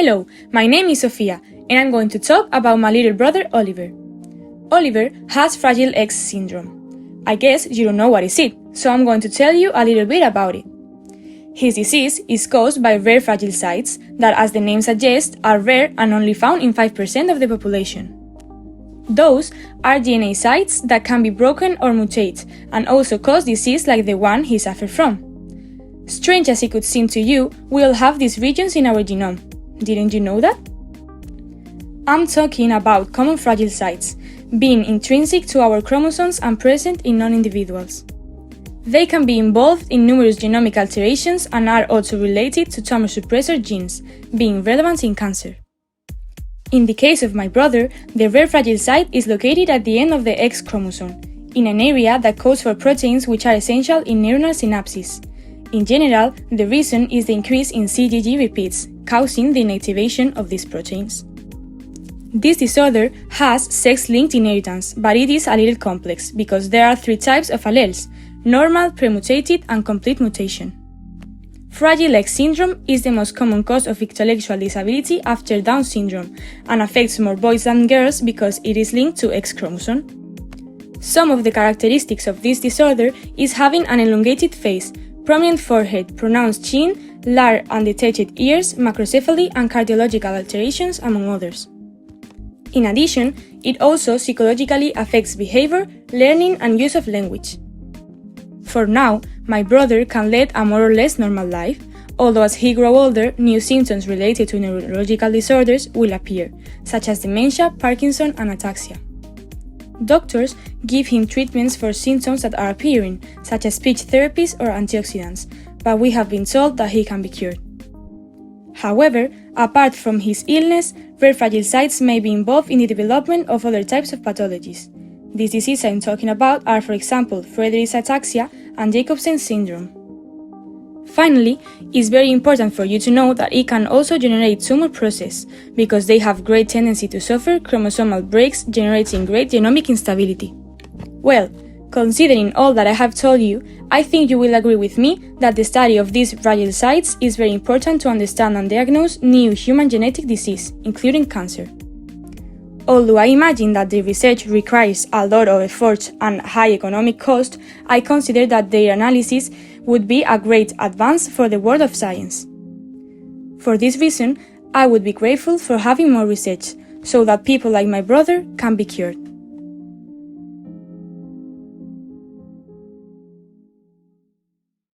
Hello, my name is Sofia, and I'm going to talk about my little brother Oliver. Oliver has Fragile X syndrome. I guess you don't know what is it, so I'm going to tell you a little bit about it. His disease is caused by rare fragile sites that, as the name suggests, are rare and only found in 5% of the population. Those are DNA sites that can be broken or mutate, and also cause disease like the one he suffered from. Strange as it could seem to you, we all have these regions in our genome. Didn't you know that? I'm talking about common fragile sites, being intrinsic to our chromosomes and present in non-individuals. They can be involved in numerous genomic alterations and are also related to tumor suppressor genes, being relevant in cancer. In the case of my brother, the rare fragile site is located at the end of the X chromosome, in an area that codes for proteins which are essential in neuronal synapses. In general, the reason is the increase in CGG repeats, causing the inactivation of these proteins. This disorder has sex-linked inheritance, but it is a little complex because there are 3 types of alleles: normal, premutated, and complete mutation. Fragile X syndrome is the most common cause of intellectual disability after Down syndrome and affects more boys than girls because it is linked to X chromosome. Some of the characteristics of this disorder is having an elongated face, prominent forehead, pronounced chin, large and detached ears, macrocephaly, and cardiological alterations, among others. In addition, it also psychologically affects behavior, learning, and use of language. For now, my brother can lead a more or less normal life, although as he grows older, new symptoms related to neurological disorders will appear, such as dementia, Parkinson, and ataxia. Doctors give him treatments for symptoms that are appearing, such as speech therapies or antioxidants, but we have been told that he can be cured. However, apart from his illness, rare fragile sites may be involved in the development of other types of pathologies. These diseases I'm talking about are, for example, Friedreich's ataxia and Jacobsen syndrome. Finally, it's very important for you to know that it can also generate tumor process, because they have great tendency to suffer chromosomal breaks, generating great genomic instability. Well, considering all that I have told you, I think you will agree with me that the study of these fragile sites is very important to understand and diagnose new human genetic disease, including cancer. Although I imagine that the research requires a lot of effort and high economic cost, I consider that their analysis would be a great advance for the world of science. For this reason, I would be grateful for having more research, so that people like my brother can be cured.